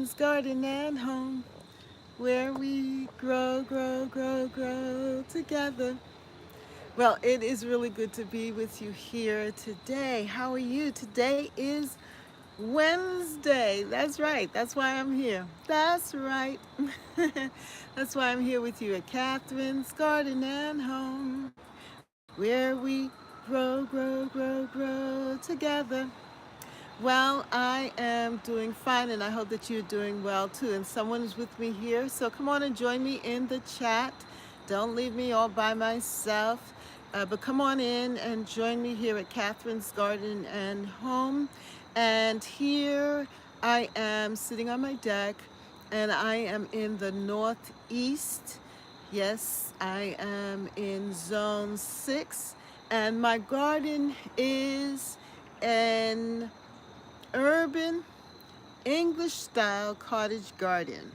Catherine's Garden and Home, where we grow, grow, grow, grow together. Well, it is really good to be with you here today. How are you? Today is Wednesday. That's right. That's why I'm here. That's right. That's why I'm here with you at Catherine's Garden and Home, where we grow, grow, grow, grow together. Well, I am doing fine, and I hope that you're doing well too. And someone is with me here, so come on and join me in the chat. Don't leave me all by myself, but come on in and join me here at Catherine's Garden and Home. And here I am sitting on my deck, and I am in the Northeast. Yes, I am in Zone 6, and my garden is an urban English style cottage garden.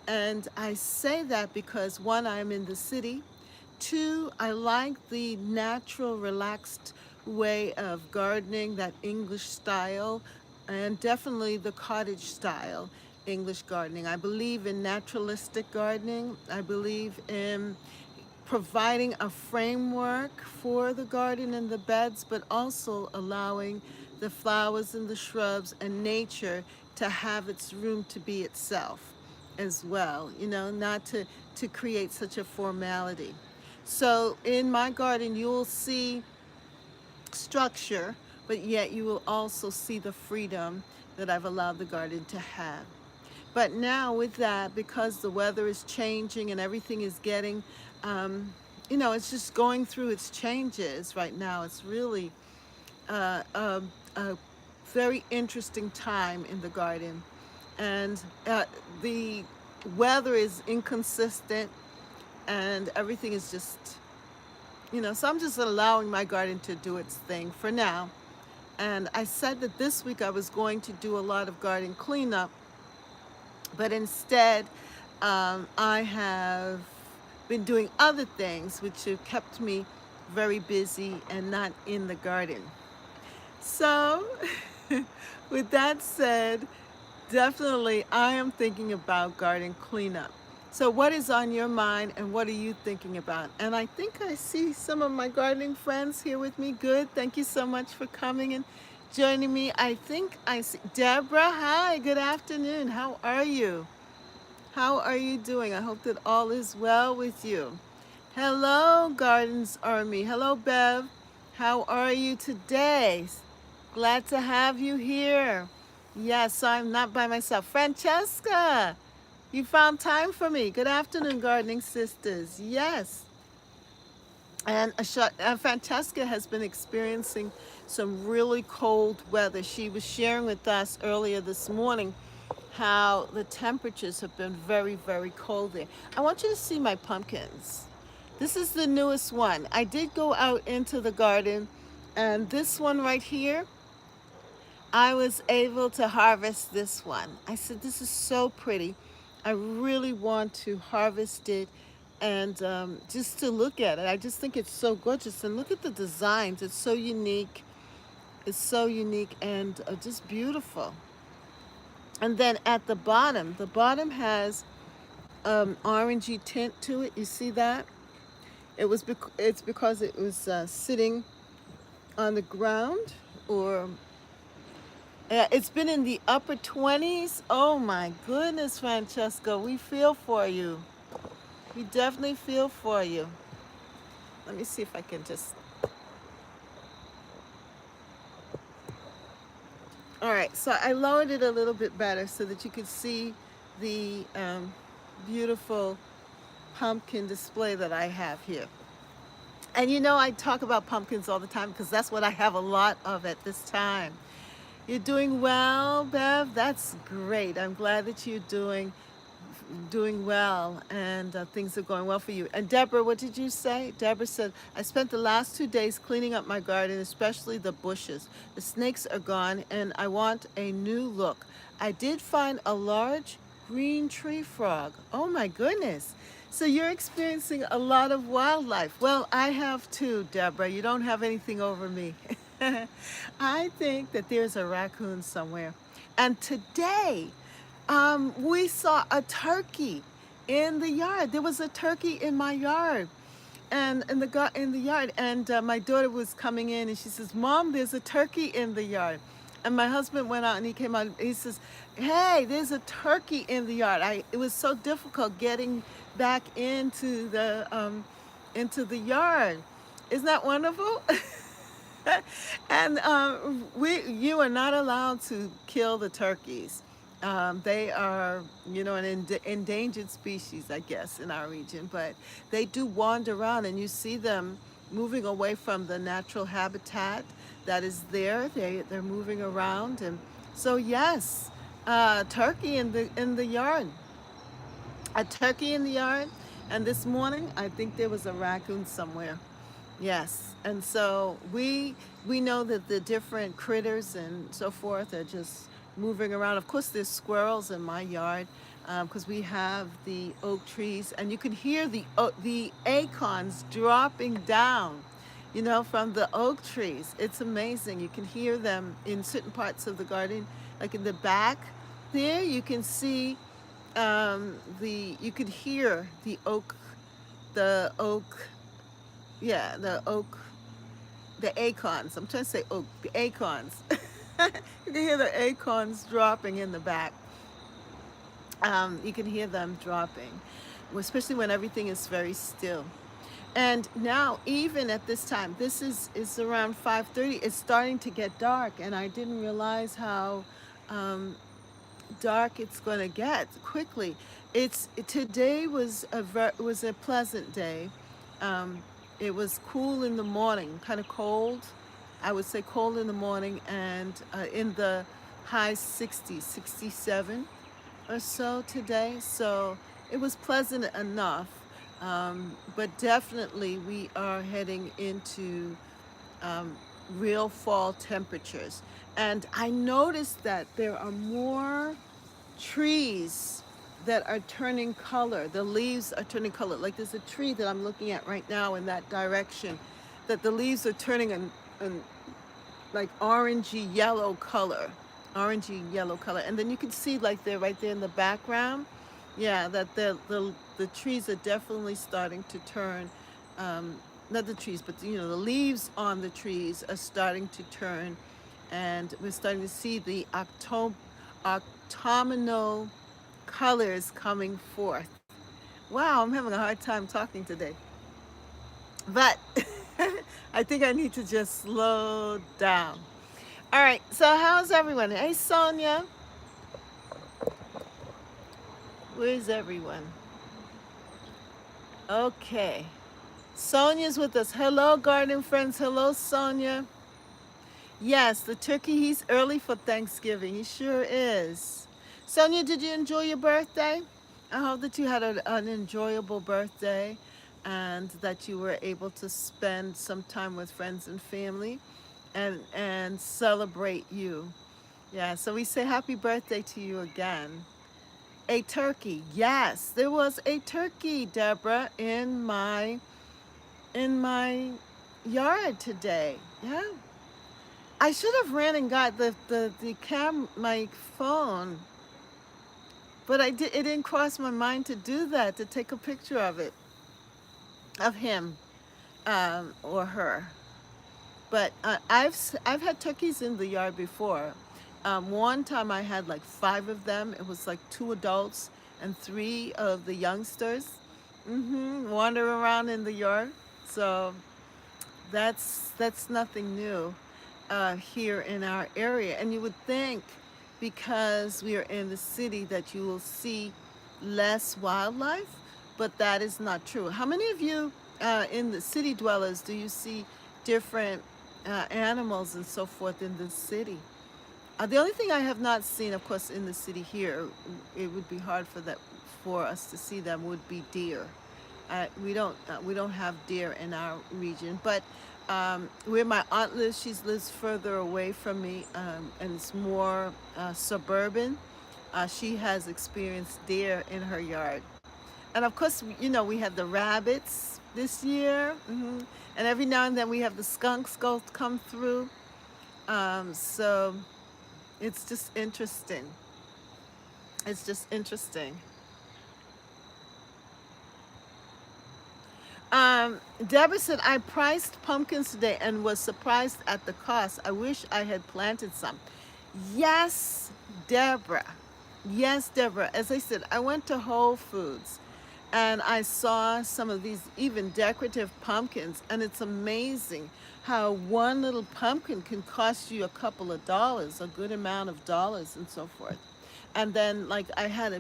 And I say that because one, I'm in the city. Two, I like the natural, relaxed way of gardening, that English style, and definitely the cottage style English gardening. I believe in naturalistic gardening. I believe in providing a framework for the garden and the beds, but also allowing the flowers and the shrubs and nature to have its room to be itself as well, not to create such a formality. So in my garden, you'll see structure, but yet you will also see the freedom that I've allowed the garden to have. But now with that, because the weather is changing and everything is getting, it's just going through its changes right now. It's really a very interesting time in the garden. And the weather is inconsistent and everything is just, so I'm just allowing my garden to do its thing for now. And I said that this week I was going to do a lot of garden cleanup, but instead, I have been doing other things which have kept me very busy and not in the garden. So, with that said, definitely I am thinking about garden cleanup. So, what is on your mind and what are you thinking about? And I think I see some of my gardening friends here with me. Good. Thank you so much for coming and joining me. I think I see Deborah. Hi, good afternoon. How are you? How are you doing? I hope that all is well with you. Hello, Gardens Army. Hello, Bev. How are you today? Glad to have you here. Yes, I'm not by myself. Francesca, you found time for me. Good afternoon, Gardening Sisters. Yes. And Francesca has been experiencing some really cold weather. She was sharing with us earlier this morning how the temperatures have been very, very cold there. I want you to see my pumpkins. This is the newest one. I did go out into the garden, and this one right here, I was able to harvest this one. I said, this is so pretty. I really want to harvest it and just to look at it. I just think it's so gorgeous. And look at the designs. It's so unique. It's so unique and just beautiful. And then at the bottom has orangey tint to it. You see that? It's because it was sitting on the ground, or it's been in the upper 20s. Oh my goodness, Francesca, we feel for you. We definitely feel for you. Let me see if I can just. All right, so I lowered it a little bit better so that you could see the beautiful pumpkin display that I have here. And I talk about pumpkins all the time because that's what I have a lot of at this time. You're doing well, Bev? That's great. I'm glad that you're doing well and things are going well for you. And Deborah, what did you say? Deborah said, I spent the last 2 days cleaning up my garden, especially the bushes. The snakes are gone and I want a new look. I did find a large green tree frog. Oh my goodness. So you're experiencing a lot of wildlife. Well, I have too, Deborah. You don't have anything over me. I think that there's a raccoon somewhere. And today, We saw a turkey in the yard. There was a turkey in my yard, and in the yard. And my daughter was coming in, and she says, "Mom, there's a turkey in the yard." And my husband went out, and he came out. And he says, "Hey, there's a turkey in the yard." It was so difficult getting back into the yard. Isn't that wonderful? And you are not allowed to kill the turkeys. They are, an endangered species, I guess, in our region. But they do wander around, and you see them moving away from the natural habitat that is there. They're moving around, and so yes, turkey in the yard, a turkey in the yard. And this morning, I think there was a raccoon somewhere. Yes, and so we know that the different critters and so forth are just moving around. Of course, there's squirrels in my yard because we have the oak trees, and you can hear the acorns dropping down, from the oak trees. It's amazing. You can hear them in certain parts of the garden, like in the back. There, you can see you could hear the oak, yeah, the oak, the acorns. I'm trying to say oak, the acorns. You can hear the acorns dropping in the back. You can hear them dropping, especially when everything is very still. And now, even at this time, this is around 5:30. It's starting to get dark, and I didn't realize how um, dark it's going to get quickly. Today was a pleasant day. Um, it was cool in the morning, kind of cold. I would say cold in the morning, and in the high 60s, 67 or so today. So it was pleasant enough. But definitely we are heading into um, real fall temperatures. And I noticed that there are more trees that are turning color. The leaves are turning color. Like there's a tree that I'm looking at right now in that direction, that the leaves are turning an like orangey yellow color. And then you can see like they're right there in the background. Yeah, that the trees are definitely starting to turn. Not the trees, but the leaves on the trees are starting to turn, and we're starting to see the autumnal colors coming forth. Wow, I'm having a hard time talking today. But I think I need to just slow down. All right, so how's everyone? Hey, Sonia. Where's everyone? Okay. Sonia's with us. Hello, garden friends. Hello, Sonia. Yes, the turkey, he's early for Thanksgiving. He sure is. Sonia, did you enjoy your birthday? I hope that you had an enjoyable birthday and that you were able to spend some time with friends and family and celebrate you. Yeah, so we say happy birthday to you again. A turkey. Yes, there was a turkey, Deborah, in my yard today. Yeah. I should have ran and got my phone, but it didn't cross my mind to do that, to take a picture of him, or her. But I've had turkeys in the yard before. One time I had like 5 of them. It was like 2 adults and 3 of the youngsters, wandering around in the yard. So that's nothing new here in our area. And you would think, because we are in the city, that you will see less wildlife, but that is not true. How many of you in the city dwellers do you see different animals and so forth in the city? The only thing I have not seen, of course, in the city here, it would be hard for us to see them, would be deer. We don't have deer in our region, but where my aunt lives, she lives further away from me, and it's more suburban. She has experienced deer in her yard, and of course, we had the rabbits this year, and every now and then we have the skunks come through. So it's just interesting. It's just interesting. Deborah said, I priced pumpkins today and was surprised at the cost. I wish I had planted some. Yes, Deborah. Yes, Deborah. As I said, I went to Whole Foods and I saw some of these even decorative pumpkins, and it's amazing how one little pumpkin can cost you a couple of dollars, a good amount of dollars, and so forth. And then, like, I had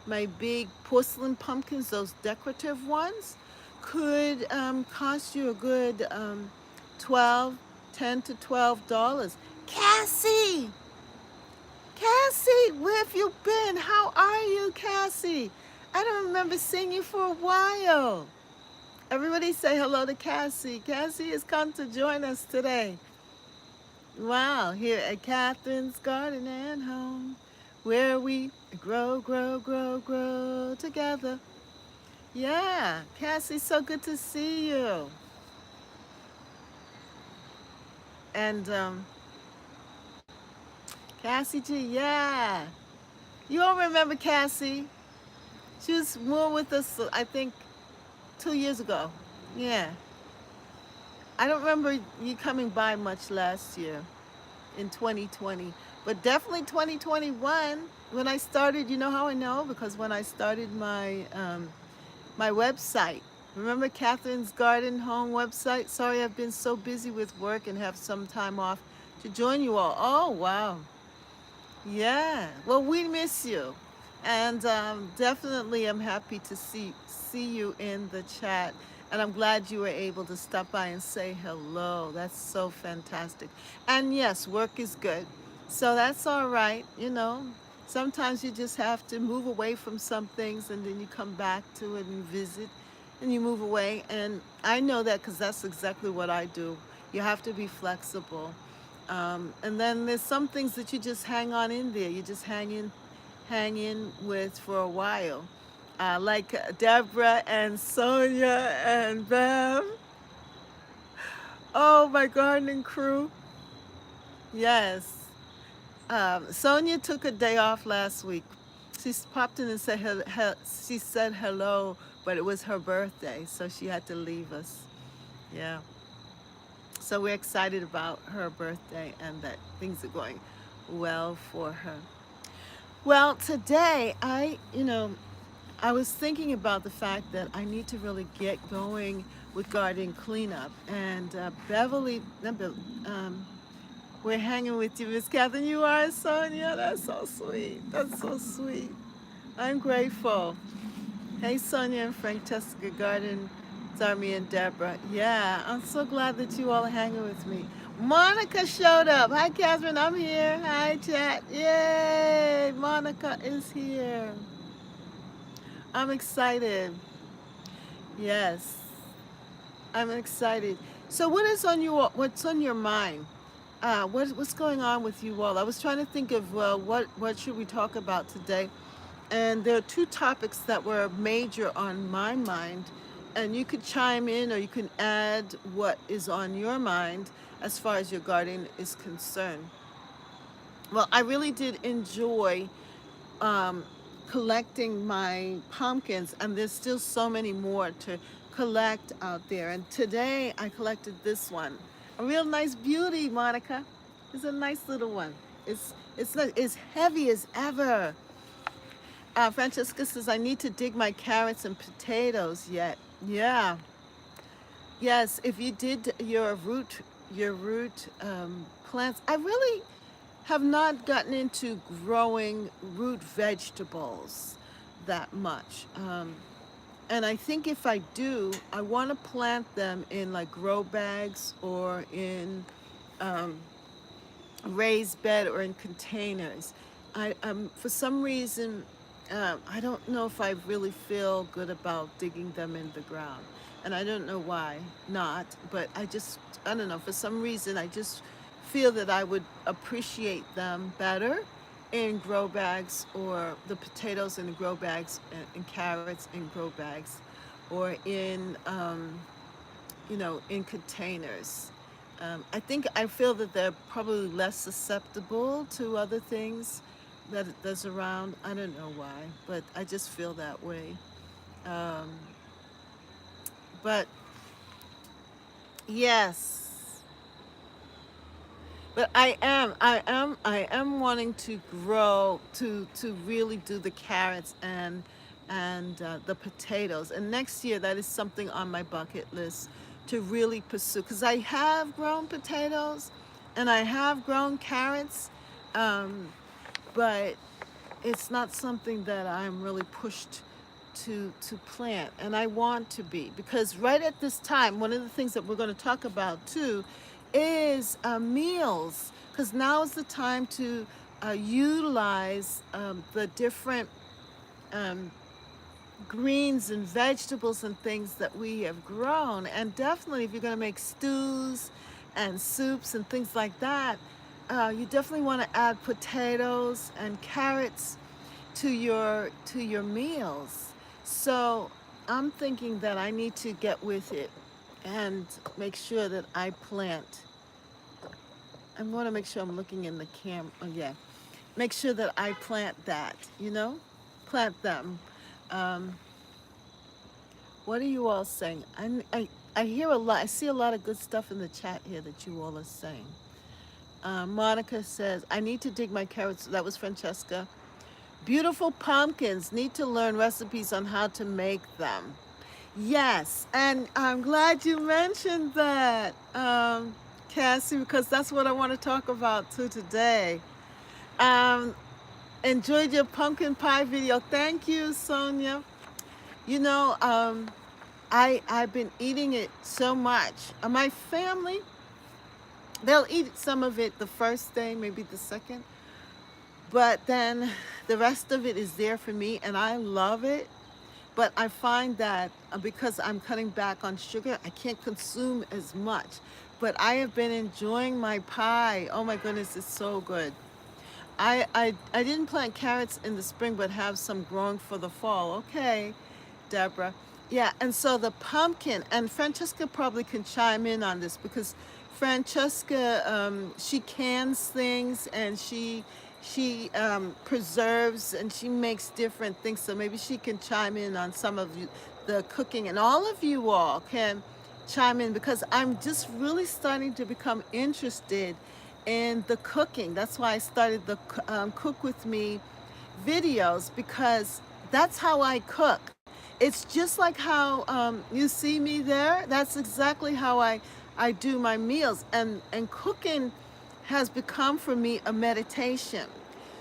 my big porcelain pumpkins, those decorative ones, could cost you a good 12, $10 to $12. Cassie, Cassie, where have you been? How are you, Cassie? I don't remember seeing you for a while. Everybody say hello to Cassie. Cassie has come to join us today. Wow, here at Catherine's Garden and Home, where we grow, grow, grow, grow together. Yeah, Cassie, so good to see you. And Cassie G, yeah. You all remember Cassie? She was more with us, I think, 2 years ago. Yeah. I don't remember you coming by much last year in 2020, but definitely 2021. When I started, you know how I know? Because when I started my website, remember Catherine's Garden Home website? Sorry, I've been so busy with work and have some time off to join you all. Oh, wow. Yeah. Well, we miss you, and definitely I'm happy to see you in the chat. And I'm glad you were able to stop by and say hello. That's so fantastic. And yes, work is good. So that's all right. Sometimes you just have to move away from some things and then you come back to it and visit and you move away. And I know that because that's exactly what I do. You have to be flexible. And then there's some things that you just hang on in there. You just hang in with for a while. Like Deborah and Sonia and Bam. Oh, my gardening crew. Yes. Sonia took a day off last week. She popped in and said she said hello, but it was her birthday, so she had to leave us. Yeah. So we're excited about her birthday and that things are going well for her. Well, today I was thinking about the fact that I need to really get going with garden cleanup. And Beverly, we're hanging with you, Miss Catherine. You are, Sonia. That's so sweet. That's so sweet. I'm grateful. Hey, Sonia and Francesca Garden, Zarmi and Deborah. Yeah, I'm so glad that you all are hanging with me. Monica showed up. Hi, Catherine. I'm here. Hi, chat. Yay! Monica is here. I'm excited. Yes, I'm excited. So, what's on your mind? What's going on with you all? I was trying to think of what should we talk about today, and there are two topics that were major on my mind, and you could chime in or you can add what is on your mind as far as your garden is concerned. Well, I really did enjoy um, collecting my pumpkins, and there's still so many more to collect out there. And today I collected this one, a real nice beauty, Monica. It's a nice little one. It's not as heavy as ever. Francesca says I need to dig my carrots and potatoes yet. Yeah, yes. If you did your root plants, I really have not gotten into growing root vegetables that much. And I think if I do, I want to plant them in like grow bags or in um, raised bed or in containers. For some reason, I don't know if I really feel good about digging them in the ground. And I don't know why not, but I don't know, for some reason, I just feel that I would appreciate them better in grow bags, or the potatoes in grow bags and carrots in grow bags, or in containers. I feel that they're probably less susceptible to other things that's around. I don't know why, but I just feel that way. Um, but yes, but I am wanting to grow to really do the carrots and the potatoes. And next year, that is something on my bucket list to really pursue. Because I have grown potatoes, and I have grown carrots, um, but it's not something that I'm really pushed to plant, and I want to be, because right at this time, one of the things that we're going to talk about too is meals, because now is the time to utilize the different um, greens and vegetables and things that we have grown. And definitely, if you're going to make stews and soups and things like that, you definitely want to add potatoes and carrots to your meals. So I'm thinking that I need to get with it and make sure that I plant. I want to make sure I'm looking in the camera. Oh, yeah. Make sure that I plant that, plant them. Um, what are you all saying? I hear a lot. I see a lot of good stuff in the chat here that you all are saying. Monica says, I need to dig my carrots. That was Francesca. Beautiful pumpkins. Need to learn recipes on how to make them. Yes, and I'm glad you mentioned that, Cassie, because that's what I want to talk about too today. Um, Enjoyed your pumpkin pie video. Thank you, Sonia. You know, I've been eating it so much. My family, they'll eat some of it the first day, maybe the second, but then the rest of it is there for me, and I love it. But I find that because I'm cutting back on sugar, I can't consume as much. But I have been enjoying my pie. Oh my goodness, it's so good. I didn't plant carrots in the spring, but have some growing for the fall. Okay, Deborah. Yeah, and so the pumpkin, and Francesca probably can chime in on this, because Francesca, she cans things, and she preserves, and she makes different things. So maybe she can chime in on some of the cooking, and all of you all can chime in, because I'm just really starting to become interested in the cooking. That's why I started the Cook With Me videos, because that's how I cook. It's just like how you see me there. That's exactly how I do my meals. And cooking has become for me a meditation.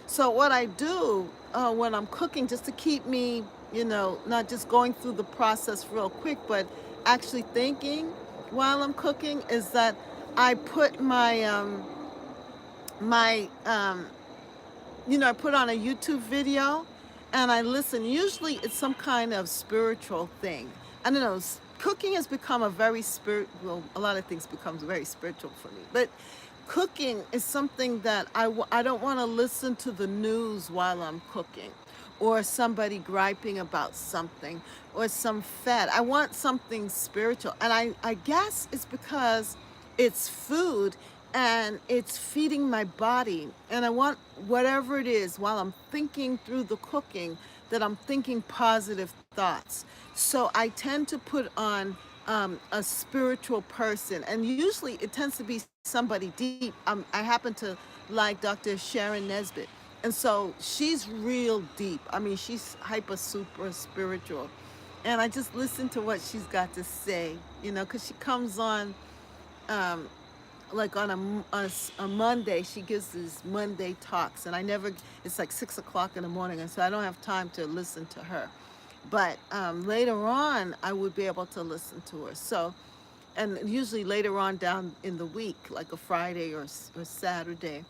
So what I do when I'm cooking, just to keep me, not just going through the process real quick, but actually thinking while I'm cooking, is that I put my I put on a YouTube video and I listen. Usually it's some kind of spiritual thing. I don't know. Cooking has become a very well, a lot of things becomes very spiritual for me. But cooking is something that I don't want to listen to the news while I'm cooking, or somebody griping about something, or some fad. I want something spiritual. And I guess it's because it's food and it's feeding my body. And I want whatever it is while I'm thinking through the cooking, that I'm thinking positive thoughts. So I tend to put on a spiritual person, and usually it tends to be somebody deep. I happen to like Dr. Sharon Nesbitt, and so she's real deep. I mean, she's hyper super spiritual, and I just listen to what she's got to say, because she comes on um, like on a Monday. She gives these Monday talks, and it's like 6 o'clock in the morning, and so I don't have time to listen to her. But later on, I would be able to listen to her. So, and usually later on down in the week, like a Friday or Saturday,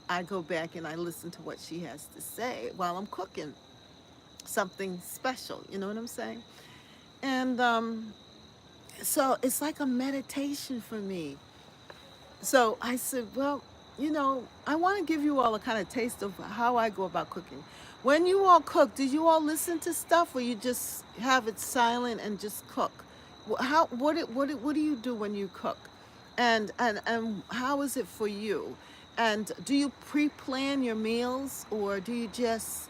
I go back and I listen to what she has to say while I'm cooking something special. You know what I'm saying? And so it's like a meditation for me. So I said, well, I want to give you all a kind of taste of how I go about cooking. When you all cook, do you all listen to stuff, or you just have it silent and just cook? What do you do when you cook? And how is it for you? And do you pre-plan your meals, or do you just,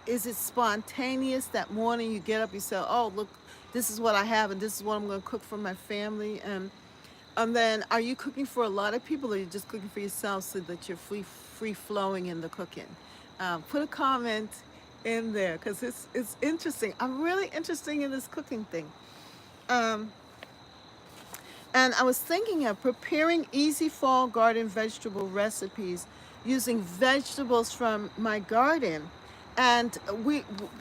is it spontaneous that morning you get up, you say, oh, look, this is what I have and this is what I'm going to cook for my family? And then are you cooking for a lot of people, or are you just cooking for yourself so that you're free flowing in the cooking? Put a comment in there because it's interesting. I'm really interested in this cooking thing. Um, and I was thinking of preparing easy fall garden vegetable recipes using vegetables from my garden. And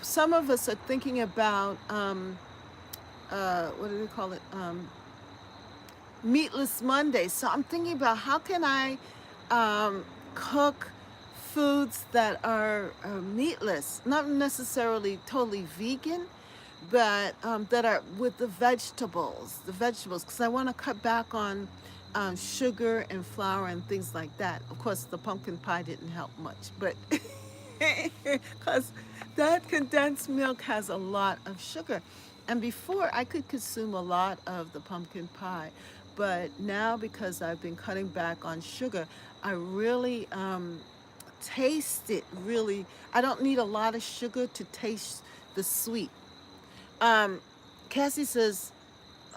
some of us are thinking about, what do they call it? Meatless Monday. So I'm thinking about how can I cook foods that are meatless, not necessarily totally vegan, but that are with the vegetables, because I want to cut back on sugar and flour and things like that. Of course, the pumpkin pie didn't help much, but because that condensed milk has a lot of sugar. And before, I could consume a lot of the pumpkin pie, but now because I've been cutting back on sugar, I really taste it really. I don't need a lot of sugar to taste the sweet. Um, Cassie says,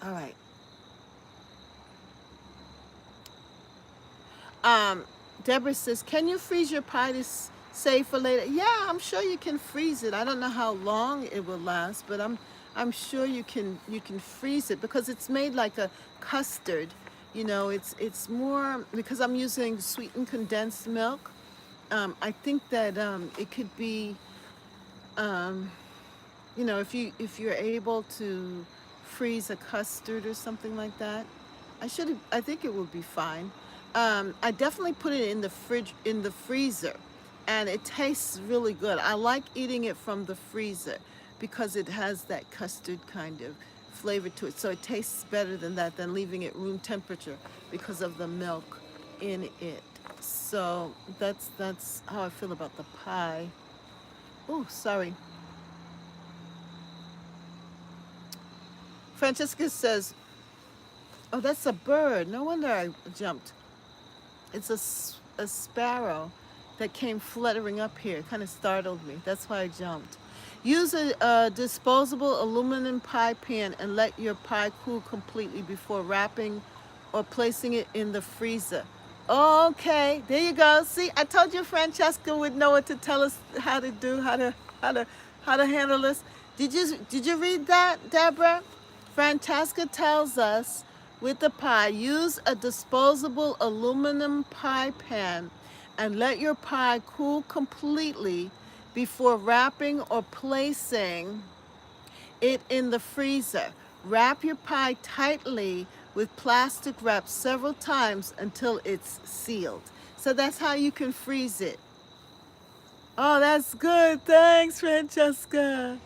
all right. Um, Deborah says, can you freeze your pie to save for later? Yeah, I'm sure you can freeze it. I don't know how long it will last, but I'm sure you can freeze it because it's made like a custard. You know, it's more because I'm using sweetened condensed milk. I think that it could be, um, if you're able to freeze a custard or something like that, I think it would be fine. I definitely put it in the freezer, and it tastes really good. I like eating it from the freezer because it has that custard kind of flavor to it. So it tastes better than leaving it room temperature because of the milk in it. So that's how I feel about the pie. Oh, sorry. Francesca says, oh, that's a bird. No wonder I jumped. It's a sparrow that came fluttering up here. It kind of startled me. That's why I jumped. Use a disposable aluminum pie pan and let your pie cool completely before wrapping or placing it in the freezer. Okay, there you go. See, I told you Francesca would know what to tell us how to do, how to how to handle this. Did you read that, Deborah? Francesca tells us with the pie, use a disposable aluminum pie pan and let your pie cool completely before wrapping or placing it in the freezer. Wrap your pie tightly with plastic wrap several times until it's sealed. So that's how you can freeze it. Oh, that's good. Thanks, Francesca.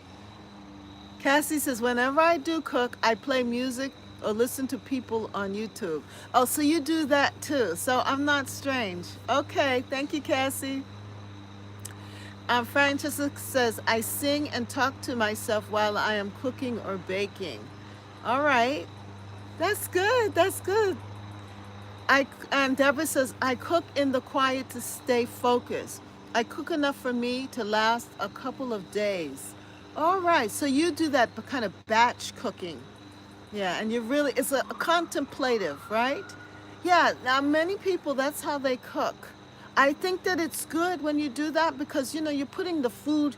Cassie says, whenever I do cook, I play music or listen to people on YouTube. Oh, so you do that too. So I'm not strange. Okay, thank you, Cassie. Francesca says, I sing and talk to myself while I am cooking or baking. All right, that's good. That's good. Deborah says, I cook in the quiet to stay focused. I cook enough for me to last a couple of days. All right, so you do that kind of batch cooking. Yeah, and it's a contemplative, right? Yeah, now many people, that's how they cook. I think that it's good when you do that because, you're putting the food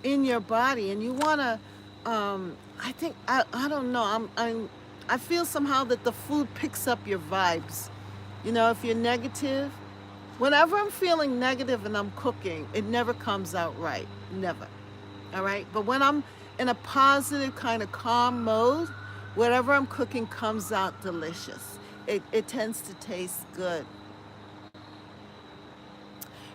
in your body and you want to, I don't know, I feel somehow that the food picks up your vibes. If you're negative, whenever I'm feeling negative and I'm cooking, it never comes out right. Never. All right. But when I'm in a positive kind of calm mode, whatever I'm cooking comes out delicious. It tends to taste good.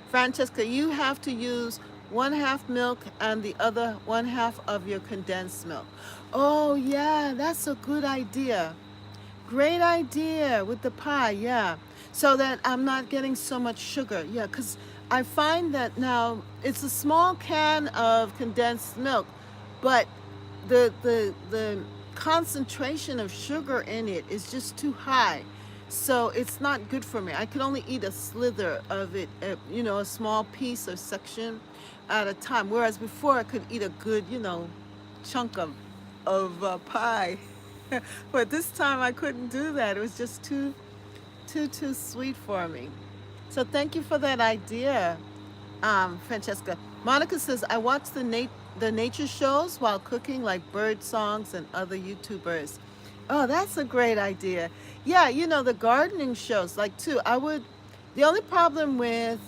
Francesca, you have to use 1/2 milk and the other 1/2 of your condensed milk. Oh, yeah, that's a good idea. Great idea with the pie, yeah. So that I'm not getting so much sugar, yeah, because I find that now it's a small can of condensed milk, but the concentration of sugar in it is just too high. So it's not good for me. I can only eat a slither of it, a small piece or section at a time. Whereas before I could eat a good, chunk of pie. But this time I couldn't do that. It was just too sweet for me. So thank you for that idea, Francesca. Monica says I watch the nature shows while cooking, like bird songs and other YouTubers. Oh, that's a great idea. Yeah, the gardening shows, like too. The only problem with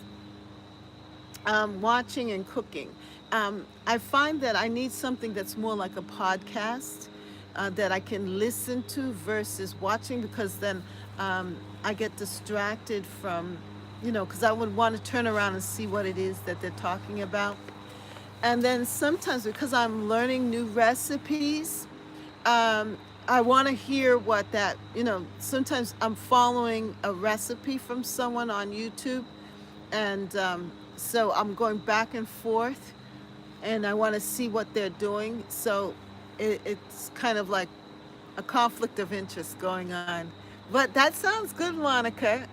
watching and cooking, I find that I need something that's more like a podcast that I can listen to versus watching, because then I get distracted from, because I would want to turn around and see what it is that they're talking about. And then sometimes, because I'm learning new recipes, I want to hear what sometimes I'm following a recipe from someone on YouTube. And so I'm going back and forth, and I want to see what they're doing. So it's kind of like a conflict of interest going on. But that sounds good, Monica.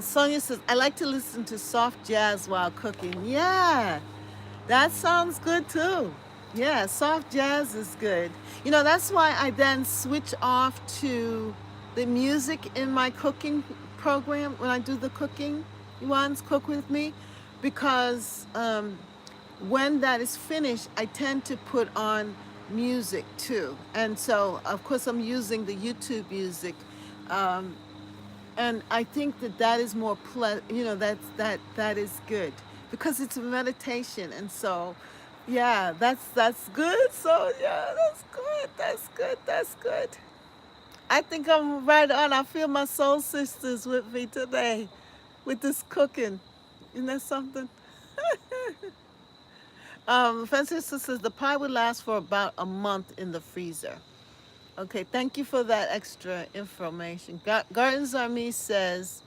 Sonia says, I like to listen to soft jazz while cooking. Yeah, that sounds good too. Yeah, soft jazz is good. That's why I then switch off to the music in my cooking program when I do the cooking ones, Cook With Me, because when that is finished, I tend to put on music too. And so, of course, I'm using the YouTube music. Um, and I think that is more that is good, because it's a meditation. And so yeah, that's good. So yeah, that's good. I think I'm right on. I feel my soul sisters with me today with this cooking. Isn't that something? Francisco says the pie would last for about a month in the freezer. Okay, thank you for that extra information. Gardens Army says,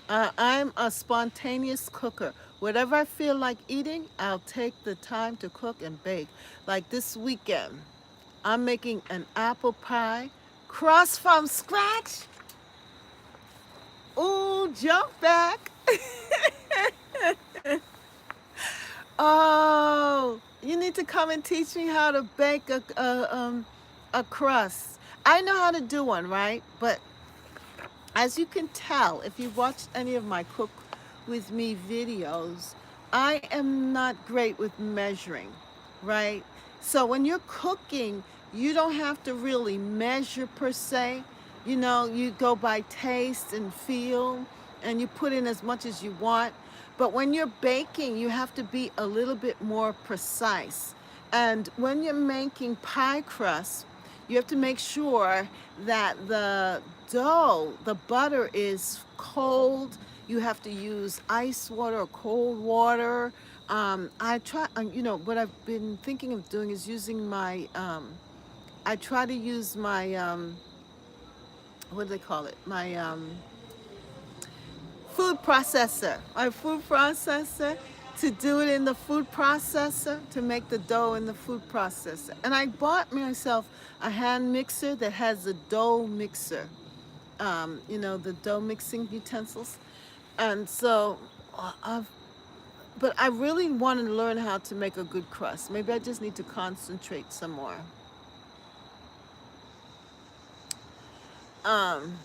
I'm a spontaneous cooker. Whatever I feel like eating, I'll take the time to cook and bake. Like this weekend, I'm making an apple pie, crust from scratch. Ooh, jump back. Oh, you need to come and teach me how to bake a crust. I know how to do one, right? But as you can tell, if you've watched any of my Cook With Me videos, I am not great with measuring, right? So when you're cooking, you don't have to really measure per se. You go by taste and feel, and you put in as much as you want. But when you're baking, you have to be a little bit more precise. And when you're making pie crust, you have to make sure that the butter is cold. You have to use ice water or cold water. What I've been thinking of doing is using I try to use my, what do they call it? My food processor, to do it in the food processor, to make the dough in the food processor. And I bought myself a hand mixer that has a dough mixer, the dough mixing utensils. And so, but I really want to learn how to make a good crust. Maybe I just need to concentrate some more. Um,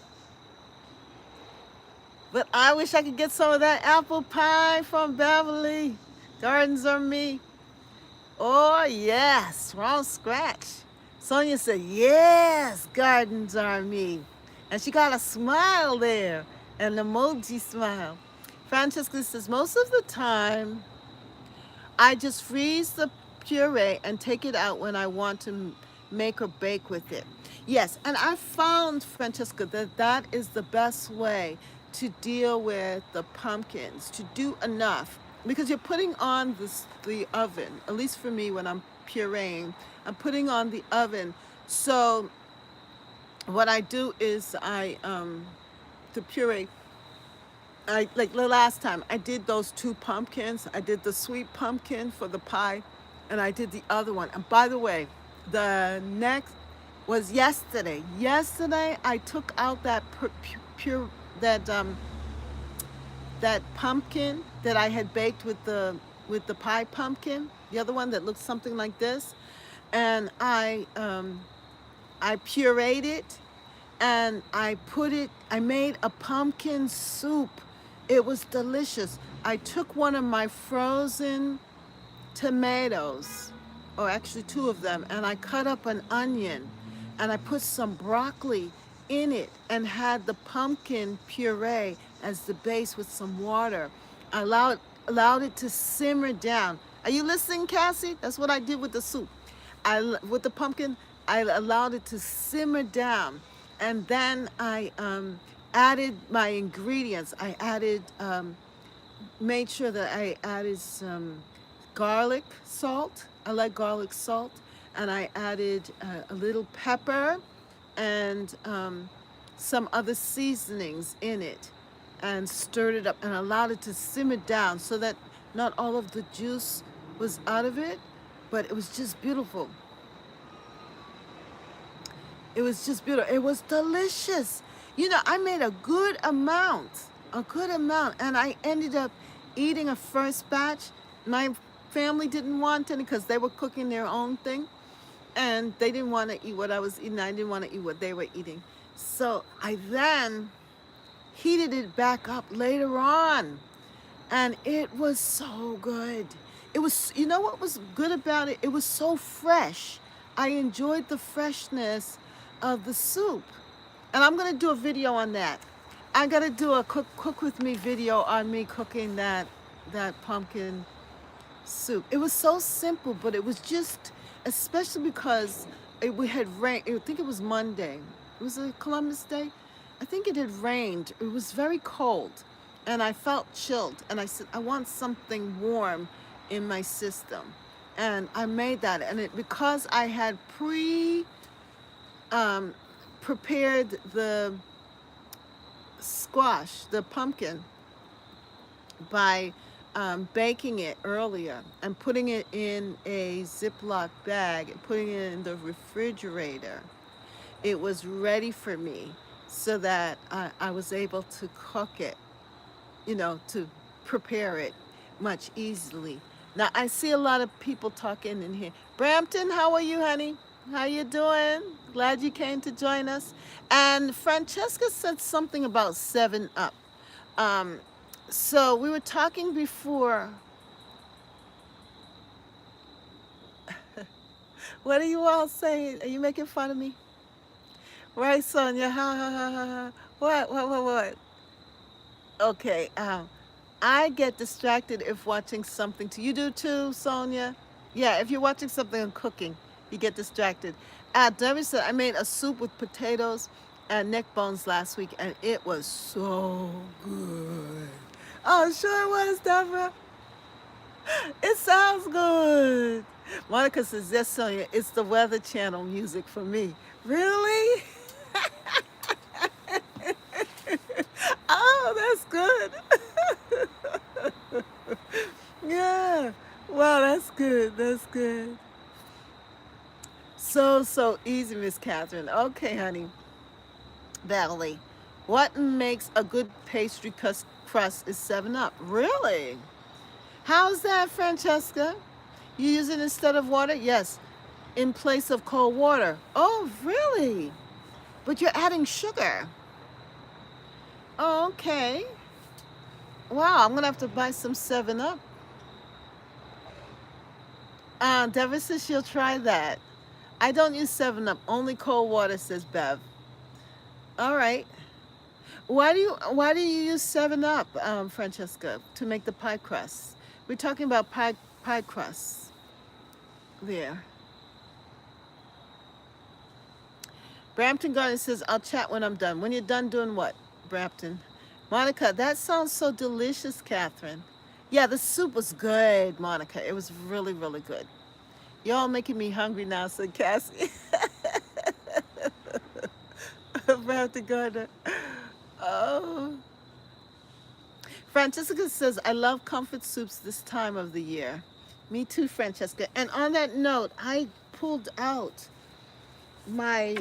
But I wish I could get some of that apple pie from Beverly. Gardens on me. Oh, yes, from scratch. Sonia said, yes, gardens are me. And she got a smile there, an emoji smile. Francesca says, most of the time, I just freeze the puree and take it out when I want to make or bake with it. Yes, and I found, Francesca, that is the best way to deal with the pumpkins, to do enough, because you're putting on the oven. At least for me, when I'm pureeing, I'm putting on the oven. So what I do is the puree, like the last time I did those two pumpkins. I did the sweet pumpkin for the pie, and I did the other one. And by the way, The next was yesterday. Yesterday I took out that pure that that pumpkin that I had baked with the pie pumpkin, the other one that looks something like this, and I pureed it and I made a pumpkin soup. It was delicious. I took one of my frozen tomatoes, or actually two of them, and I cut up an onion and I put some broccoli in it and had the pumpkin puree as the base with some water. I allowed it to simmer down. Are you listening, Cassie? That's what I did with the soup. With the pumpkin, I allowed it to simmer down, and then I added my ingredients. Made sure that I added some garlic salt. I like garlic salt, and I added a little pepper and some other seasonings in it, and stirred it up and allowed it to simmer down so that not all of the juice was out of it, but it was just beautiful. It was just beautiful. It was delicious. You know, I made a good amount, and I ended up eating a first batch. My family didn't want any because they were cooking their own thing, and they didn't want to eat what I was eating. I didn't want to eat what they were eating. So I then heated it back up later on, and it was so good. It was, you know what was good about it? It was so fresh. I enjoyed the freshness of the soup. And I'm gonna do a video on that. I gotta do a cook with me video on me cooking that pumpkin soup. It was so simple, but it was just, especially because we had rain. I think it was Monday. It was a Columbus Day. I think it had rained. It was very cold, and I felt chilled. And I said, I want something warm in my system, and I made that. And because I had prepared the squash, the pumpkin, by baking it earlier and putting it in a Ziploc bag and putting it in the refrigerator. It was ready for me so that I was able to cook it, to prepare it much easily. Now, I see a lot of people talking in here. Brampton, how are you, honey? How you doing? Glad you came to join us. And Francesca said something about 7 Up. So we were talking before. What are you all saying? Are you making fun of me? Right, Sonia? Ha ha ha ha ha. What? Okay. I get distracted if watching something. You do too, Sonia? Yeah, if you're watching something and cooking, you get distracted. Debbie said, I made a soup with potatoes and neck bones last week, and it was so good. Oh, sure was, Deborah. It sounds good. Monica says, yes, Sonia, it's the Weather Channel music for me. Really? Oh, that's good. Yeah. Wow, that's good. That's good. So easy, Miss Catherine. Okay, honey. Valerie, what makes a good pastry crust is 7 Up. Really? How's that, Francesca? You use it instead of water? Yes, in place of cold water. Oh, really? But you're adding sugar. Oh, okay. Wow, I'm going to have to buy some 7 Up. Deborah says she'll try that. I don't use 7 Up, only cold water, says Bev. All right. Why do you use 7 Up, Francesca, to make the pie crust? We're talking about pie crusts. There. Brampton Garden says, I'll chat when I'm done. When you're done doing what, Brampton? Monica, that sounds so delicious, Catherine. Yeah, the soup was good, Monica. It was really, really good. Y'all making me hungry now, said Cassie. Brampton Garden. Oh. Francesca says, I love comfort soups this time of the year. Me too, Francesca. And on that note, I pulled out my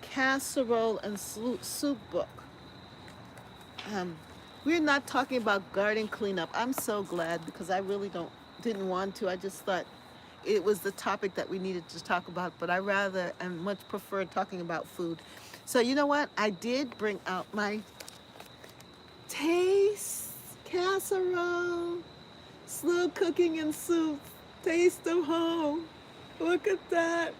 casserole and soup book. Um, we're not talking about garden cleanup. I'm so glad because I really didn't want to. I just thought it was the topic that we needed to talk about, but I rather and much prefer talking about food. So you know what? I did bring out my taste casserole, slow cooking and soup, taste of home. Look at that.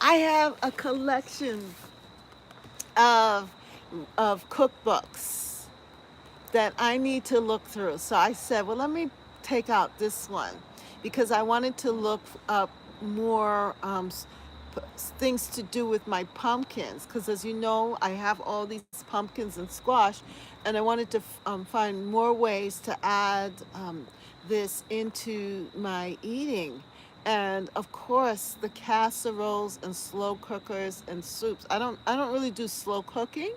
I have a collection of cookbooks that I need to look through. So I said, well, let me take out this one because I wanted to look up more things to do with my pumpkins. Because as you know, I have all these pumpkins and squash, and I wanted to find more ways to add this into my eating. And of course, the casseroles and slow cookers and soups. I don't really do slow cooking,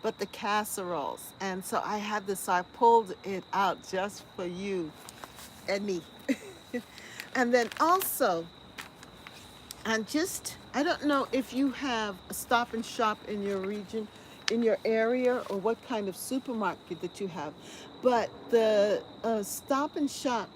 but the casseroles. And so I had this, so I pulled it out just for you and me. And then also, I don't know if you have a Stop and Shop in your region, in your area, or what kind of supermarket that you have, but the Stop and Shop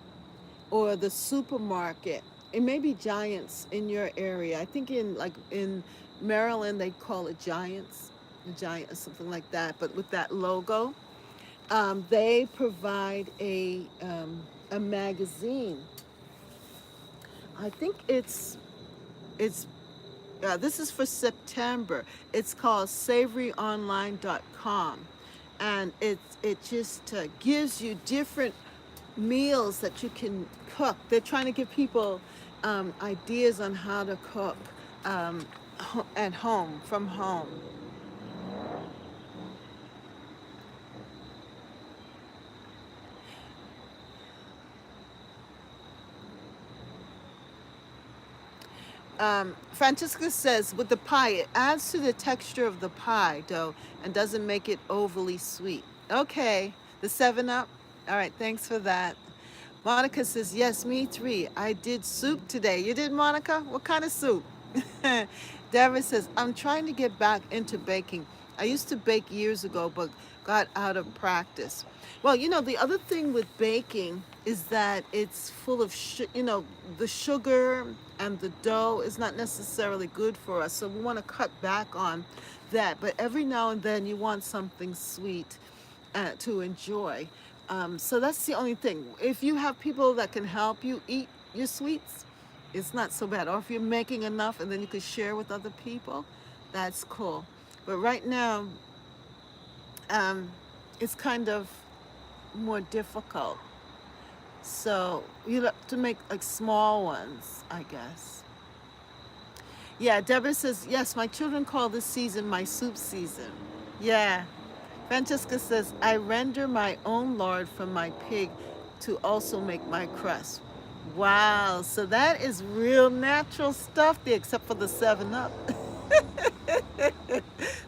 or the supermarket, it may be Giants in your area. I think in Maryland they call it Giants, the Giant or something like that. But with that logo, they provide a magazine. I think it's this is for September. It's called SavoryOnline.com, and it just gives you different meals that you can cook. They're trying to give people ideas on how to cook at home, from home. Francisca says, with the pie, it adds to the texture of the pie dough and doesn't make it overly sweet. Okay, the 7 Up. All right, thanks for that. Monica says, yes, me three. I did soup today. You did, Monica? What kind of soup? Deborah says, I'm trying to get back into baking. I used to bake years ago, but got out of practice. Well, the other thing with baking is that it's full of, the sugar and the dough is not necessarily good for us. So we want to cut back on that. But every now and then you want something sweet to enjoy. So that's the only thing. If you have people that can help you eat your sweets, it's not so bad. Or if you're making enough and then you could share with other people, that's cool. But right now, um, it's kind of more difficult. So you have to make like small ones, I guess. Yeah, Deborah says, yes, my children call this season my soup season. Yeah. Francesca says, I render my own lard from my pig to also make my crust. Wow, so that is real natural stuff there, except for the 7 Up.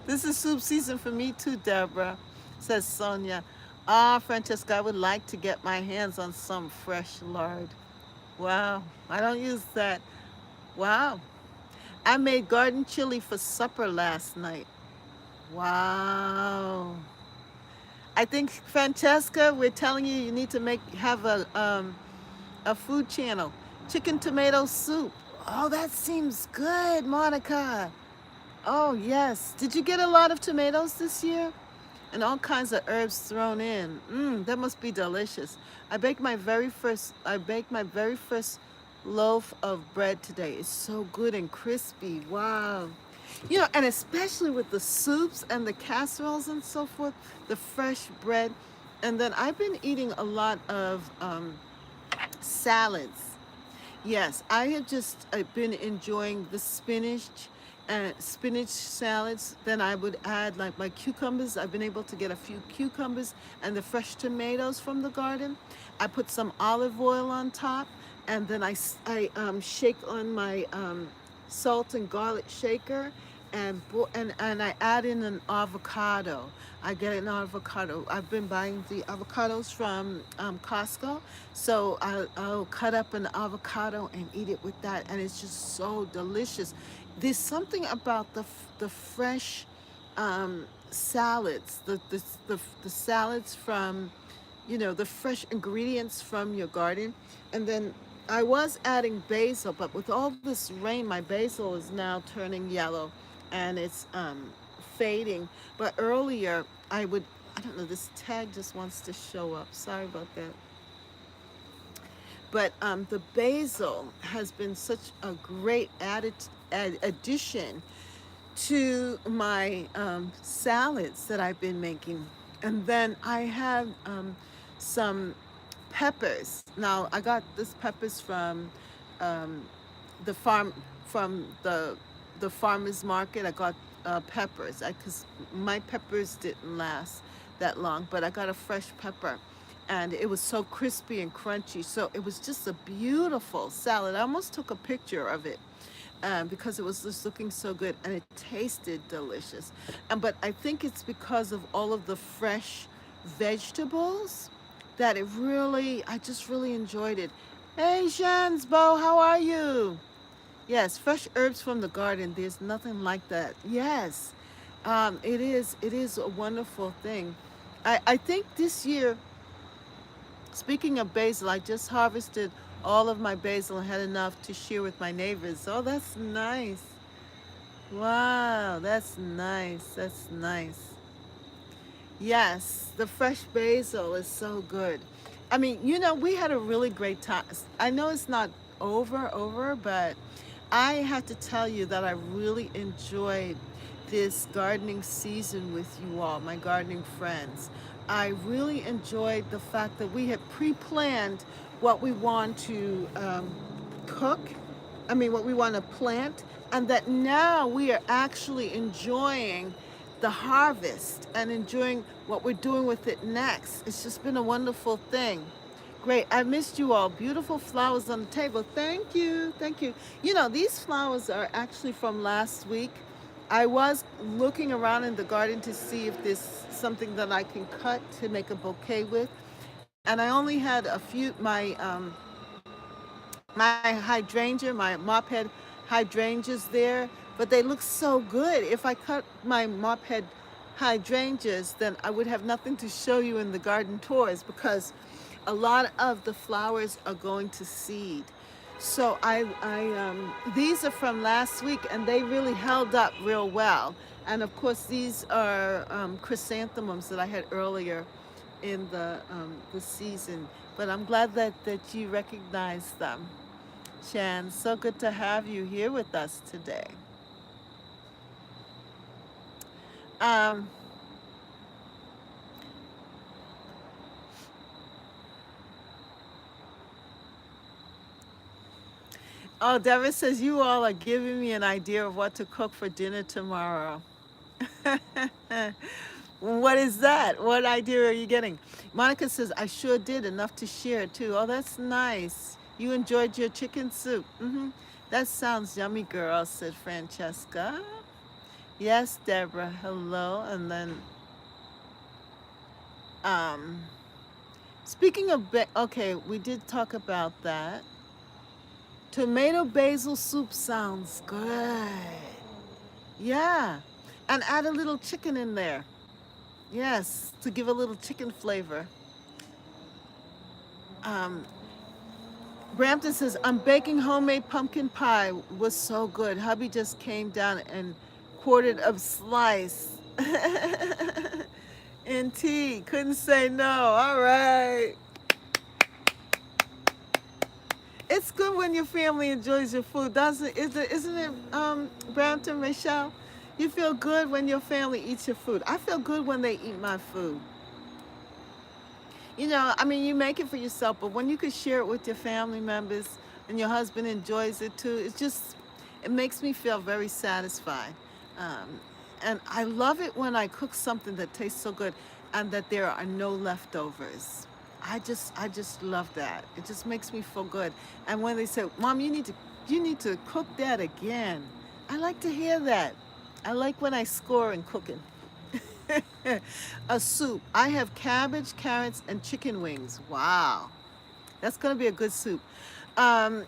This is soup season for me too, Deborah, says Sonia. Ah, Francesca, I would like to get my hands on some fresh lard. Wow, I don't use that. Wow. I made garden chili for supper last night. Wow. I think, Francesca, we're telling you need to have a food channel. Chicken tomato soup. Oh, that seems good, Monica. Oh, yes. Did you get a lot of tomatoes this year? And all kinds of herbs thrown in. That must be delicious. I baked my very first loaf of bread today. It's so good and crispy. Wow. And especially with the soups and the casseroles and so forth, the fresh bread. And then I've been eating a lot of salads. Yes, I have just been enjoying the spinach salads. Then I would add like my cucumbers. I've been able to get a few cucumbers and the fresh tomatoes from the garden. I put some olive oil on top, and then I shake on my salt and garlic shaker, and I add in an avocado. I get an avocado. I've been buying the avocados from Costco, so I'll cut up an avocado and eat it with that, and it's just so delicious. There's something about the fresh salads, the salads from, the fresh ingredients from your garden, and then I was adding basil, but with all this rain, my basil is now turning yellow and it's fading. But earlier, I don't know, this tag just wants to show up. Sorry about that. But the basil has been such a great addition to my salads that I've been making. And then I have some peppers. Now I got this peppers from um, the farm from the farmer's market. I got peppers because my peppers didn't last that long, but I got a fresh pepper, and it was so crispy and crunchy. So it was just a beautiful salad. I almost took a picture of it because it was just looking so good and it tasted delicious. And but I think it's because of all of the fresh vegetables that I just really enjoyed it. Hey, Shansbo, how are you? Yes, fresh herbs from the garden. There's nothing like that. Yes, it is a wonderful thing. I think this year, speaking of basil, I just harvested all of my basil and had enough to share with my neighbors. Oh, that's nice. Wow, that's nice. That's nice. Yes, the fresh basil is so good. I mean, we had a really great time. I know it's not over, but I have to tell you that I really enjoyed this gardening season with you all, my gardening friends. I really enjoyed the fact that we had pre-planned what we want to cook, what we want to plant, and that now we are actually enjoying the harvest and enjoying what we're doing with it next. It's just been a wonderful thing. Great. I missed you all. Beautiful flowers on the table. Thank you. Thank you. These flowers are actually from last week. I was looking around in the garden to see if there's something that I can cut to make a bouquet with. And I only had a few, my hydrangea, my mop head hydrangeas there, but they look so good. If I cut my mop head hydrangeas, then I would have nothing to show you in the garden tours because a lot of the flowers are going to seed. So these are from last week, and they really held up real well. And of course, these are chrysanthemums that I had earlier in the season. But I'm glad that you recognize them. Chan, so good to have you here with us today. Um, oh, Deborah says you all are giving me an idea of what to cook for dinner tomorrow. What is that? What idea are you getting? Monica says, I sure did enough to share too. Oh, that's nice. You enjoyed your chicken soup. That sounds yummy, girl, said Francesca. Yes, Deborah, hello. And then, um, speaking of, okay, we did talk about that. Tomato basil soup sounds good. Yeah. And add a little chicken in there. Yes, to give a little chicken flavor. Um, Brampton says, I'm baking homemade pumpkin pie. Was so good. Hubby just came down and quartered a slice. In tea. Couldn't say no. All right. It's good when your family enjoys your food, doesn't it? Isn't it, Brampton, Michelle? You feel good when your family eats your food. I feel good when they eat my food. You make it for yourself, but when you can share it with your family members and your husband enjoys it too, it makes me feel very satisfied. Um, and I love it when I cook something that tastes so good and that there are no leftovers. I just love that. It just makes me feel good. And when they say, "Mom, you need to cook that again," I like to hear that. I like when I score in cooking. A soup. I have cabbage, carrots, and chicken wings. Wow. That's going to be a good soup. Um,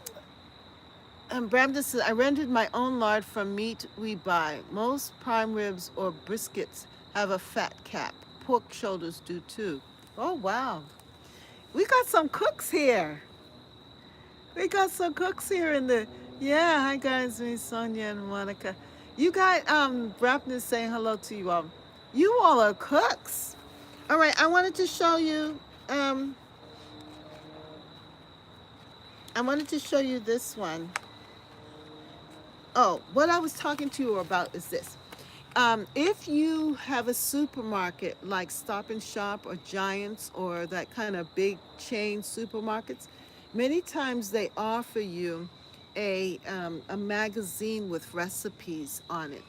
and Bramden says, I rented my own lard from meat we buy. Most prime ribs or briskets have a fat cap. Pork shoulders do too. Oh, wow. We got some cooks here. We got some cooks here in the. Yeah, hi guys, me, Sonia and Monica. You got Brapness saying hello to you all. You all are cooks. All right, I wanted to show you. Um, I wanted to show you this one. Oh, what I was talking to you about is this. If you have a supermarket like Stop and Shop or Giants or that kind of big chain supermarkets, many times they offer you a magazine with recipes on it.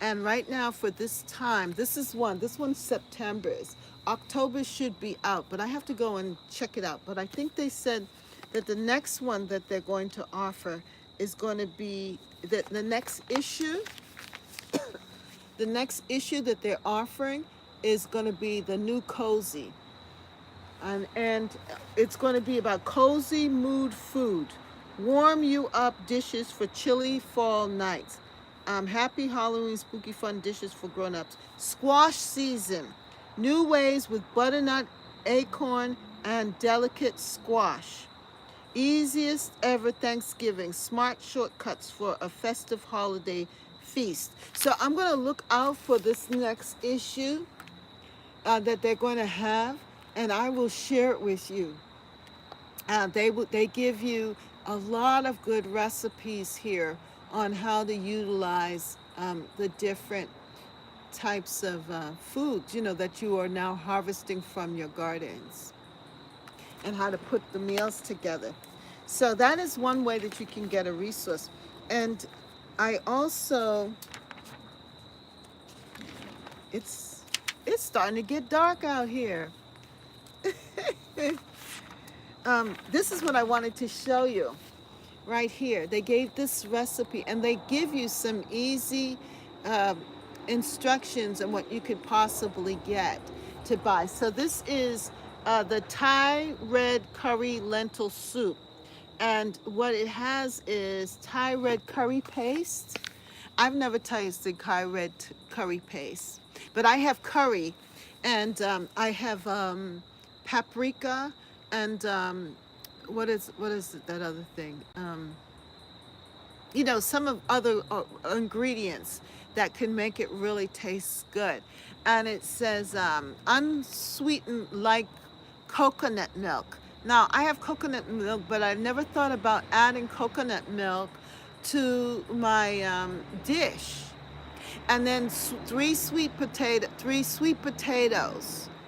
And right now for this time, this one's September's. October should be out, but I have to go and check it out. But I think they said that the next one that they're going to offer is going to be that the next issue. The next issue that they're offering is going to be the new Cozy. And it's going to be about cozy mood food. Warm you up dishes for chilly fall nights. Happy Halloween spooky fun dishes for grown-ups. Squash season. New ways with butternut, acorn, and delicate squash. Easiest ever Thanksgiving. Smart shortcuts for a festive holiday feast. So I'm going to look out for this next issue that they're going to have, and I will share it with you. They give you a lot of good recipes here on how to utilize the different types of foods, that you are now harvesting from your gardens, and how to put the meals together. So that is one way that you can get a resource. And I also, it's starting to get dark out here. This is what I wanted to show you right here. They gave this recipe, and they give you some easy instructions on what you could possibly get to buy. So this is the Thai red curry lentil soup. And what it has is Thai red curry paste. I've never tasted Thai red curry paste, but I have curry, and I have paprika, and what is that other thing? Some of other ingredients that can make it really taste good. And it says unsweetened like coconut milk. Now, I have coconut milk, but I never thought about adding coconut milk to my dish. And then three sweet potatoes.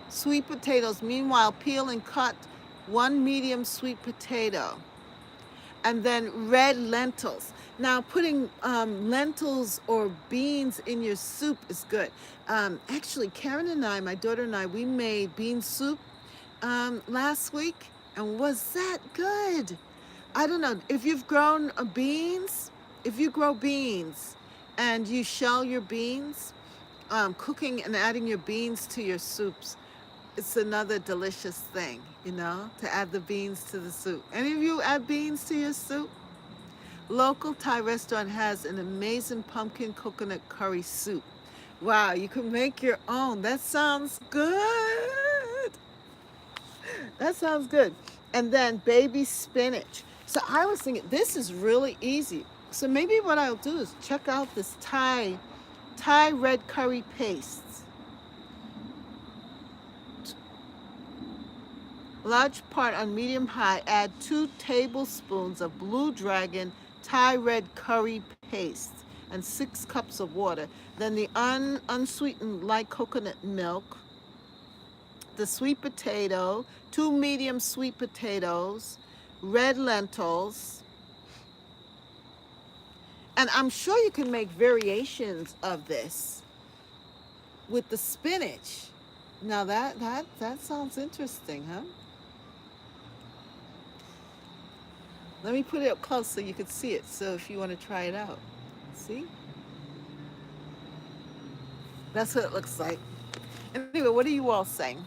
Sweet potatoes. Meanwhile, peel and cut one medium sweet potato. And then red lentils. Now, putting lentils or beans in your soup is good. Actually, Karen and I, my daughter and I, we made bean soup last week. And was that good? I don't know. If you've grown beans, if you grow beans and you shell your beans, cooking and adding your beans to your soups, it's another delicious thing, to add the beans to the soup. Any of you add beans to your soup? Local Thai restaurant has an amazing pumpkin coconut curry soup. Wow, you can make your own. That sounds good. That sounds good. And then baby spinach. So I was thinking, this is really easy. So maybe what I'll do is check out this Thai red curry paste. Large part on medium high, add 2 tablespoons of Blue Dragon Thai red curry paste and 6 cups of water. Then the unsweetened light coconut milk, the sweet potato, 2 medium sweet potatoes, red lentils, and I'm sure you can make variations of this with the spinach. Now that sounds interesting, huh? Let me put it up close so you can see it. So if you want to try it out, see? That's what it looks like. Anyway, what are you all saying?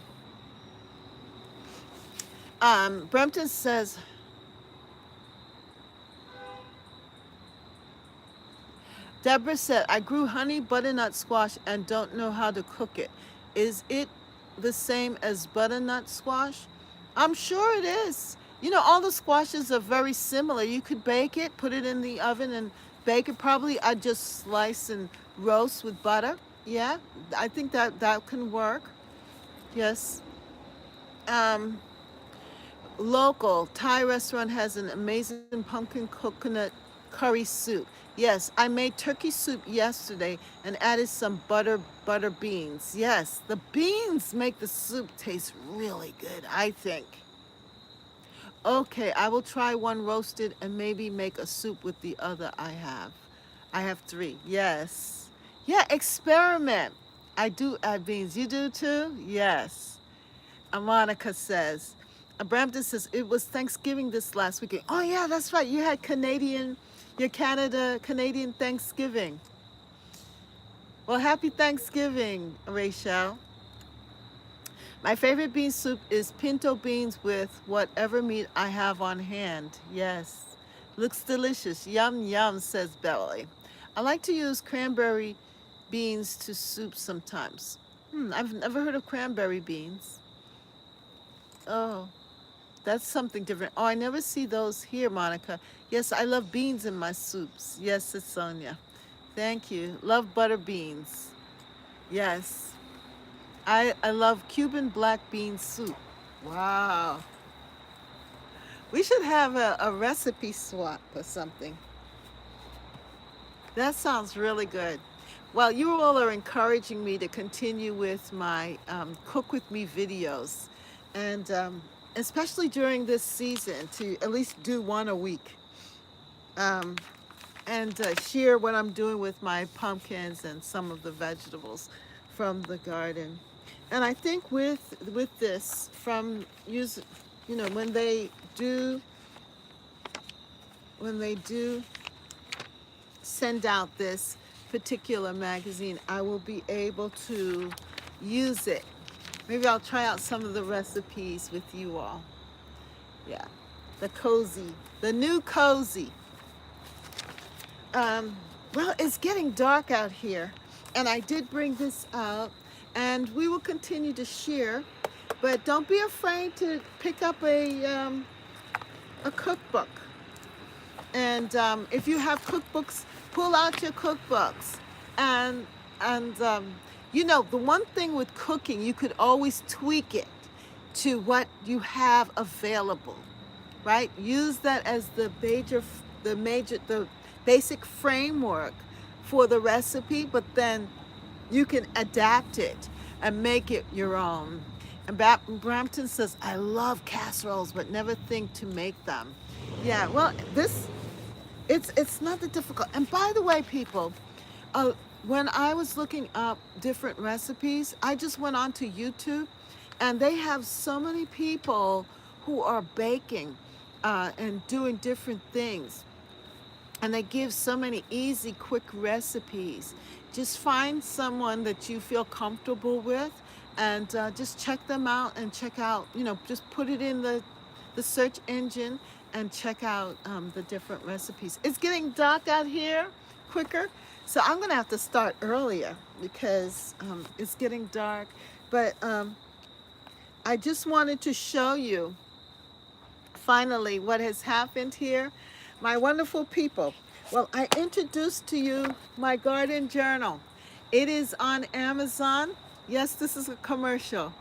Brampton says, Deborah said, I grew honey butternut squash and don't know how to cook it. Is it the same as butternut squash? I'm sure it is. You know, all the squashes are very similar. You could bake it, put it in the oven and bake it. Probably I'd just slice and roast with butter. Yeah, I think that can work. Yes. Um, Local Thai restaurant has an amazing pumpkin coconut curry soup. Yes, I made turkey soup yesterday and added some butter beans. Yes, the beans make the soup taste really good, I think. Okay, I will try one roasted and maybe make a soup with the other I have. I have three. Yes. Yeah, experiment. I do add beans. You do too? Yes. Monica says, Brampton says, it was Thanksgiving this last weekend. Oh, yeah, that's right. You had your Canadian Thanksgiving. Well, happy Thanksgiving, Rachel. My favorite bean soup is pinto beans with whatever meat I have on hand. Yes. Looks delicious. Yum, yum, says Belly. I like to use cranberry beans to soup sometimes. I've never heard of cranberry beans. Oh. That's something different. Oh, I never see those here, Monica. Yes, I love beans in my soups. Yes, it's Sonia. Thank you. Love butter beans. Yes. I love Cuban black bean soup. Wow. We should have a recipe swap or something. That sounds really good. Well, you all are encouraging me to continue with my Cook With Me videos. And especially during this season, to at least do one a week. Um, and share what I'm doing with my pumpkins and some of the vegetables from the garden. And I think with this, from use, you know, do when they do send out this particular magazine, I will be able to use it. Maybe I'll try out some of the recipes with you all. Yeah, the new cozy. Well, it's getting dark out here, and I did bring this out, and we will continue to share. But don't be afraid to pick up a cookbook. And if you have cookbooks, pull out your cookbooks. And you know, the one thing with cooking, you could always tweak it to what you have available, right? Use that as the basic framework for the recipe, but then you can adapt it and make it your own. And Brampton says, I love casseroles, but never think to make them. Yeah, well, it's not that difficult. And by the way, people, uh, when I was looking up different recipes, I just went onto YouTube, and they have so many people who are baking and doing different things. And they give so many easy, quick recipes. Just find someone that you feel comfortable with, and just check them out and check out, you know, just put it in the search engine and check out the different recipes. It's getting dark out here quicker, so I'm gonna have to start earlier because it's getting dark. But I just wanted to show you finally what has happened here. My wonderful people. Well, I introduced to you my garden journal. It is on Amazon. Yes, this is a commercial.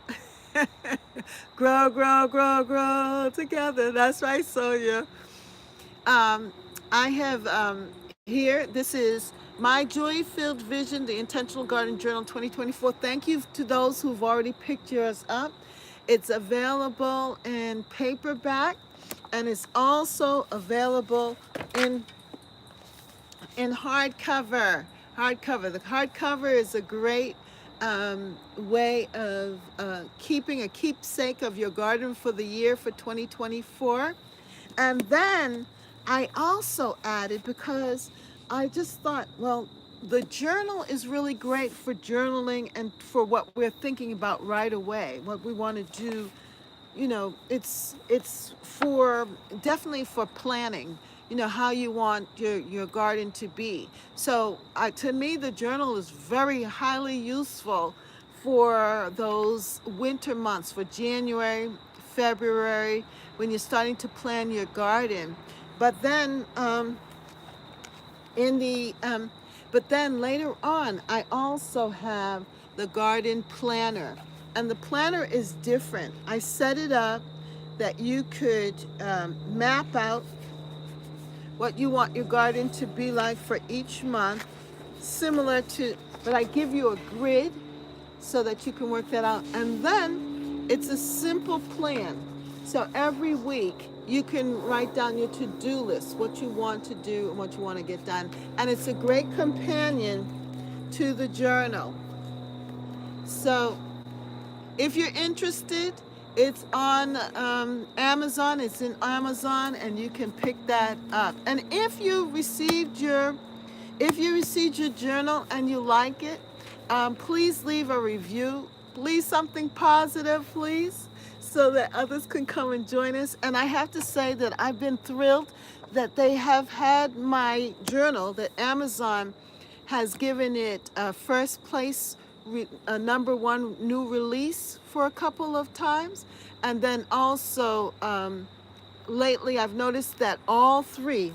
Grow, grow, grow, grow together. That's right, Sonia. I have here, this is My Joy-Filled Vision, the Intentional Garden Journal 2024. Thank you to those who've already picked yours up. It's available in paperback, and it's also available in hardcover. The hardcover is a great way of keeping a keepsake of your garden for the year for 2024. And then I also added, because I just thought, well, the journal is really great for journaling and for what we're thinking about right away, what we want to do. It's for definitely for planning, how you want your garden to be. So to me, the journal is very highly useful for those winter months, for January, February, when you're starting to plan your garden. But then in the but then later on, I also have the garden planner, and the planner is different. I set it up that you could map out what you want your garden to be like for each month, similar to, but I give you a grid so that you can work that out. And then it's a simple plan. So every week you can write down your to-do list, what you want to do and what you want to get done. And it's a great companion to the journal. So if you're interested, it's on Amazon. It's in Amazon, and you can pick that up. And if you received your journal and you like it, please leave a review. Please something positive, please, so that others can come and join us. And I have to say that I've been thrilled that they have had my journal, that Amazon has given it first place, number one new release for a couple of times. And then also lately I've noticed that all three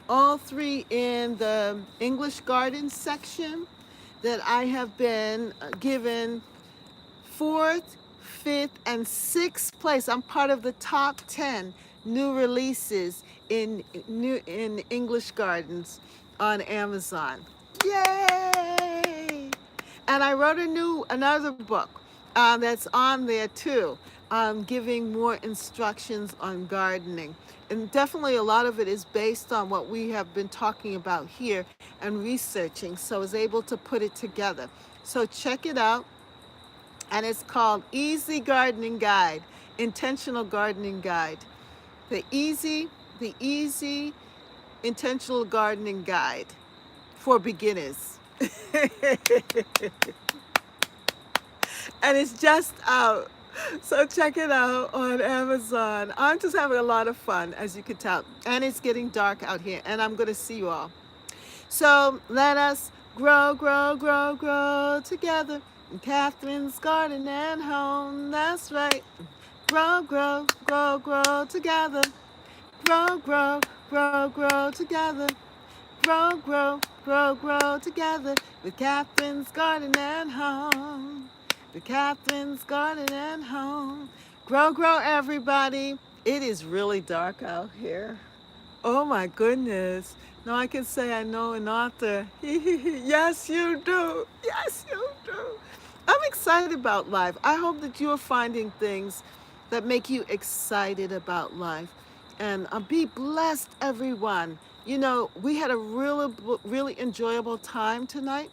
in the English garden section, that I have been given fourth, fifth, and sixth place. I'm part of the top 10 new releases in English gardens on Amazon. Yay! And I wrote another book that's on there too, giving more instructions on gardening. And definitely a lot of it is based on what we have been talking about here and researching. So I was able to put it together. So check it out. And it's called Easy Gardening Guide, Intentional Gardening Guide. The easy intentional gardening guide for beginners. And it's just out. So check it out on Amazon. I'm just having a lot of fun, as you can tell. And it's getting dark out here, and I'm going to see you all. So let us grow, grow, grow, grow together in Catherine's garden and home. That's right. Grow, grow, grow, grow together. Grow, grow, grow, grow together. Grow, grow, grow, grow together with Catherine's garden and home. With Catherine's garden and home. Grow, grow, everybody. It is really dark out here. Oh my goodness. Now I can say I know an author. Yes, you do. Yes, you do. I'm excited about life. I hope that you are finding things that make you excited about life. And be blessed, everyone. We had a really enjoyable time tonight.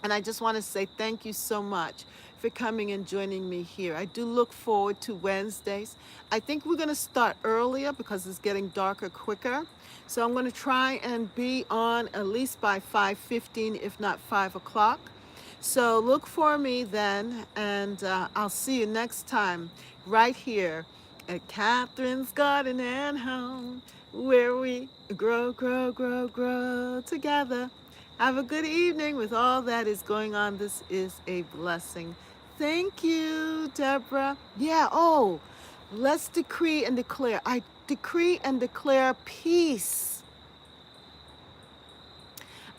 And I just want to say thank you so much for coming and joining me here. I do look forward to Wednesdays. I think we're going to start earlier because it's getting darker quicker. So I'm going to try and be on at least by 5:15, if not 5 o'clock. So look for me then, and I'll see you next time right here at Catherine's Garden and Home, where we grow, grow, grow, grow together. Have a good evening with all that is going on. This is a blessing. Thank you, Deborah. Yeah, let's decree and declare. I decree and declare peace.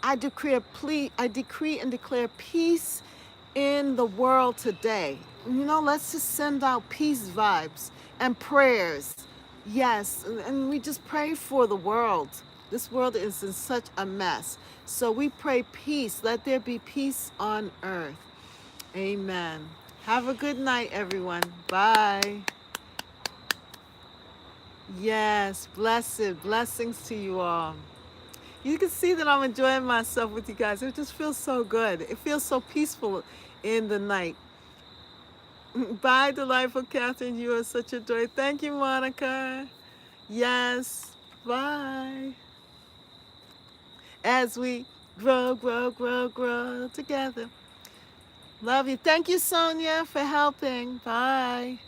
I decree and declare peace in the world today. Let's just send out peace vibes and prayers. Yes, and we just pray for the world. This world is in such a mess. So we pray peace. Let there be peace on earth. Amen. Have a good night, everyone. Bye. Yes, blessings to you all. You can see that I'm enjoying myself with you guys. It just feels so good. It feels so peaceful in the night. Bye, delightful Catherine. You are such a joy. Thank you, Monica. Yes. Bye. As we Grow, grow, grow, grow together. Love you. Thank you, Sonia, for helping. Bye.